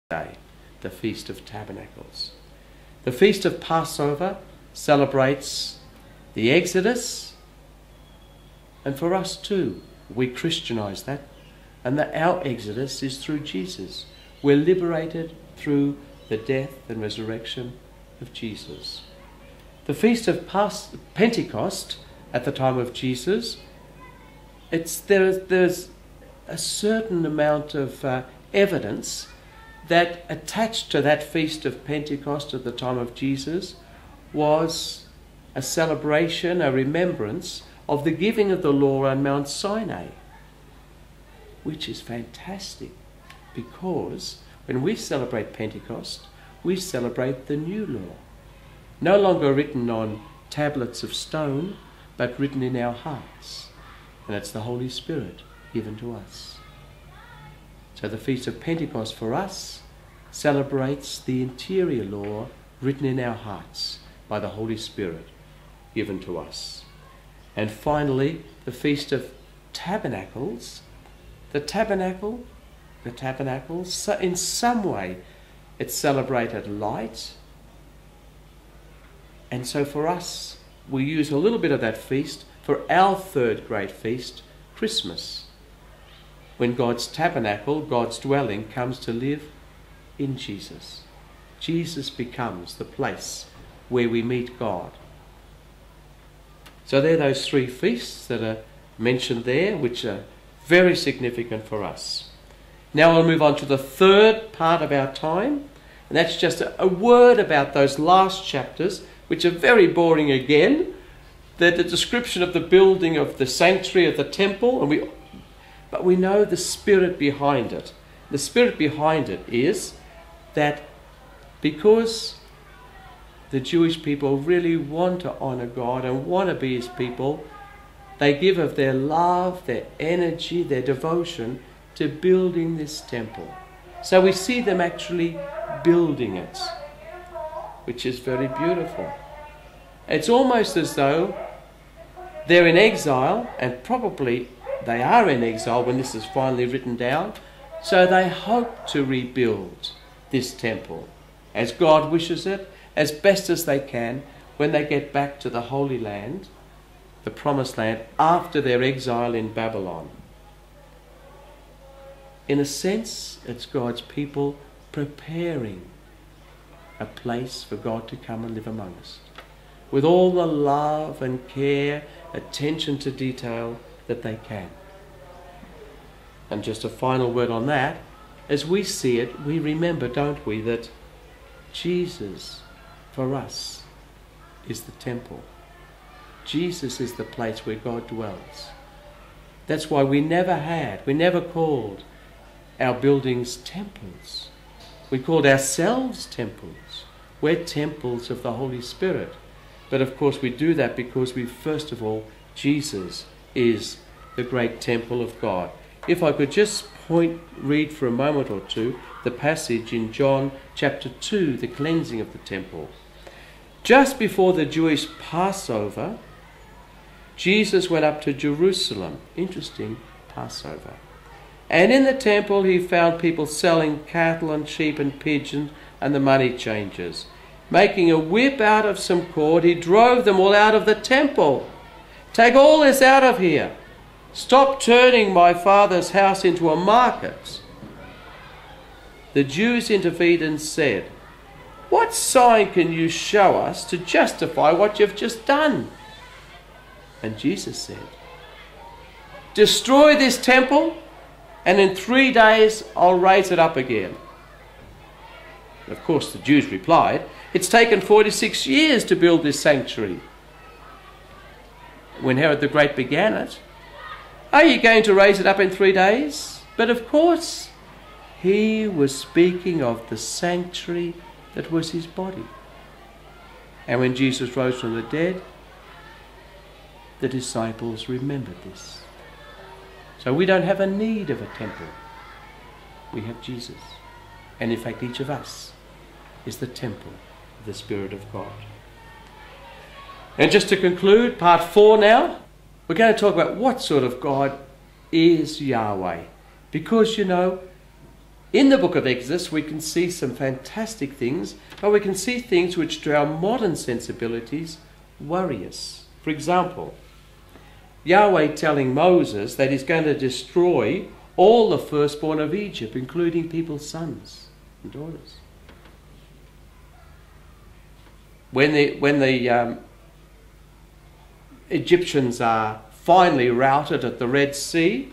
Day, the Feast of Tabernacles. The Feast of Passover celebrates the Exodus, and for us too, we Christianize that, and that our Exodus is through Jesus. We're liberated through the death and resurrection of Jesus. The Feast of Pentecost at the time of Jesus, there's a certain amount of evidence that attached to that Feast of Pentecost at the time of Jesus was a celebration, a remembrance of the giving of the law on Mount Sinai, which is fantastic because when we celebrate Pentecost, we celebrate the new law, no longer written on tablets of stone, but written in our hearts, and it's the Holy Spirit given to us. So the Feast of Pentecost for us celebrates the interior law written in our hearts by the Holy Spirit given to us. And finally, the Feast of Tabernacles. The tabernacles, so in some way it celebrated light. And so for us, we use a little bit of that feast for our third great feast, Christmas, when God's tabernacle, God's dwelling, comes to live in Jesus. Jesus becomes the place where we meet God. So there are those three feasts that are mentioned there, which are very significant for us. Now we'll move on to the third part of our time, and that's just a word about those last chapters, which are very boring again. They're the description of the building of the sanctuary of the temple, but we know the spirit behind it. The spirit behind it is that because the Jewish people really want to honour God and want to be His people, they give of their love, their energy, their devotion to building this temple. So we see them actually building it, which is very beautiful. It's almost as though they're in exile, and probably they are in exile when this is finally written down, so they hope to rebuild this temple as God wishes it, as best as they can, when they get back to the Holy Land, the Promised Land, after their exile in Babylon. In a sense, it's God's people preparing a place for God to come and live among us, with all the love and care, attention to detail that they can. And just a final word on that, as we see it, we remember, don't we, that Jesus, for us, is the temple. Jesus is the place where God dwells. That's why we never called our buildings temples. We called ourselves temples. We're temples of the Holy Spirit. But of course we do that because first of all, Jesus is the great temple of God. If I could just read for a moment or two the passage in John chapter 2, the cleansing of the temple. Just before the Jewish Passover, Jesus went up to Jerusalem. Interesting, Passover. And in the temple he found people selling cattle and sheep and pigeons and the money changers. Making a whip out of some cord, he drove them all out of the temple. Take all this out of here. Stop turning my Father's house into a market. The Jews intervened and said, what sign can you show us to justify what you've just done? And Jesus said, destroy this temple, and in 3 days I'll raise it up again. Of course, the Jews replied, it's taken 46 years to build this sanctuary. When Herod the Great began it, are you going to raise it up in 3 days? But of course, he was speaking of the sanctuary that was his body. And when Jesus rose from the dead, the disciples remembered this. So we don't have a need of a temple. We have Jesus. And in fact, each of us is the temple of the Spirit of God. And just to conclude, part 4 now, we're going to talk about what sort of God is Yahweh. Because, In the book of Exodus, we can see some fantastic things, but we can see things which to our modern sensibilities worry us. For example, Yahweh telling Moses that he's going to destroy all the firstborn of Egypt, including people's sons and daughters. When the Egyptians are finally routed at the Red Sea,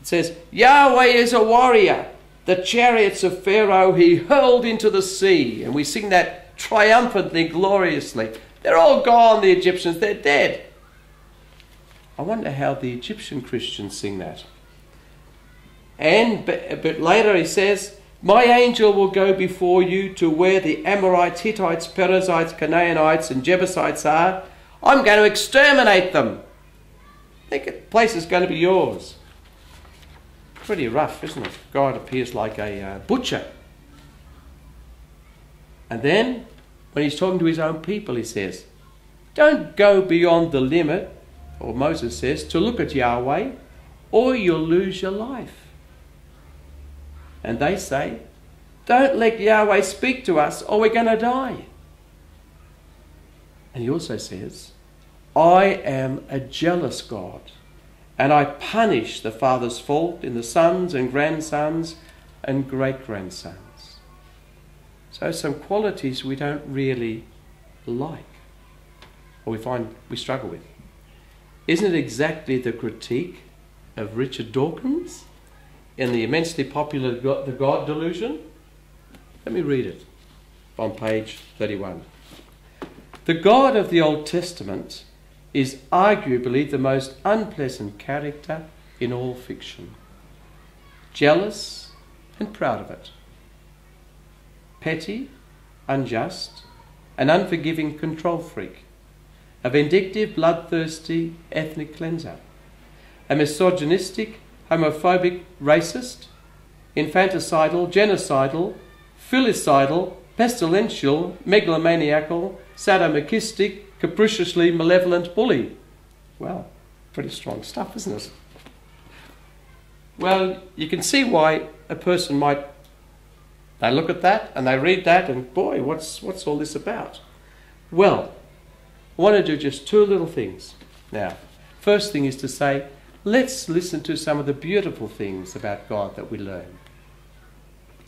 it says, Yahweh is a warrior. The chariots of Pharaoh he hurled into the sea. And we sing that triumphantly, gloriously. They're all gone, the Egyptians. They're dead. I wonder how the Egyptian Christians sing that. And a bit later he says, my angel will go before you to where the Amorites, Hittites, Perizzites, Canaanites and Jebusites are. I'm going to exterminate them. I think the place is going to be yours. Pretty rough, isn't it? God appears like a butcher. And then, when he's talking to his own people, he says, don't go beyond the limit, or Moses says, to look at Yahweh, or you'll lose your life. And they say, don't let Yahweh speak to us, or we're going to die. And he also says, I am a jealous God, and I punish the father's fault in the sons and grandsons and great-grandsons. So some qualities we don't really like, or we find we struggle with. Isn't it exactly the critique of Richard Dawkins in the immensely popular The God Delusion? Let me read it on page 31. The God of the Old Testament is arguably the most unpleasant character in all fiction. Jealous and proud of it. Petty, unjust, an unforgiving control freak. A vindictive, bloodthirsty ethnic cleanser. A misogynistic, homophobic racist. Infanticidal, genocidal, filicidal, pestilential, megalomaniacal, sadomasochistic, capriciously malevolent bully. Well, pretty strong stuff, isn't it? Well, you can see why a person might, they look at that and they read that and boy, what's all this about? Well, I want to do just two little things. Now, first thing is to say, let's listen to some of the beautiful things about God that we learn.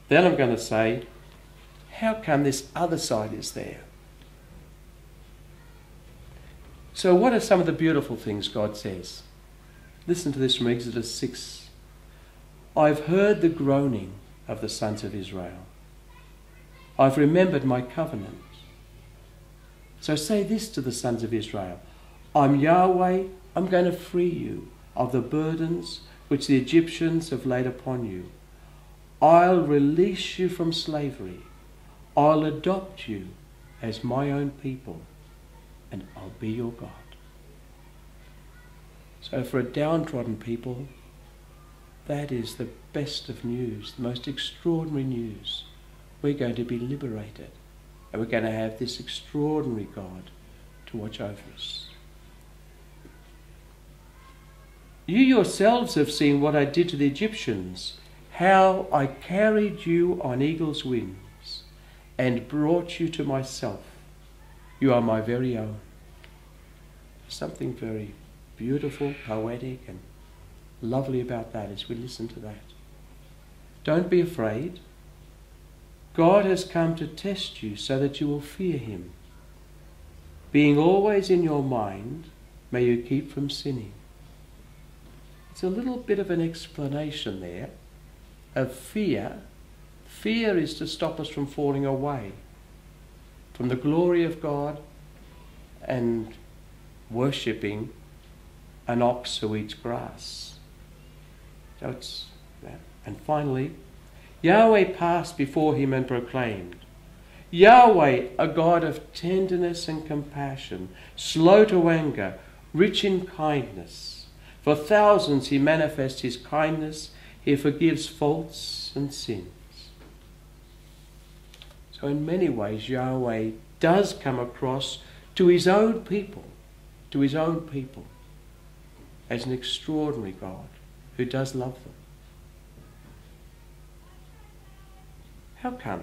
Then I'm going to say, how come this other side is there? So what are some of the beautiful things God says? Listen to this from Exodus 6. I've heard the groaning of the sons of Israel. I've remembered my covenant. So say this to the sons of Israel. I'm Yahweh, I'm going to free you of the burdens which the Egyptians have laid upon you. I'll release you from slavery. I'll adopt you as my own people. And I'll be your God. So for a downtrodden people, that is the best of news, the most extraordinary news. We're going to be liberated. And we're going to have this extraordinary God to watch over us. You yourselves have seen what I did to the Egyptians, how I carried you on eagle's wings and brought you to myself. You are my very own. Something very beautiful, poetic, and lovely about that as we listen to that. Don't be afraid. God has come to test you so that you will fear him. Being always in your mind, may you keep from sinning. It's a little bit of an explanation there of fear. Fear is to stop us from falling away from the glory of God and worshipping an ox who eats grass. So it's that. And finally, Yahweh passed before him and proclaimed, Yahweh, a God of tenderness and compassion, slow to anger, rich in kindness. For thousands he manifests his kindness, he forgives faults and sins. So in many ways, Yahweh does come across to his own people, as an extraordinary God who does love them. How come?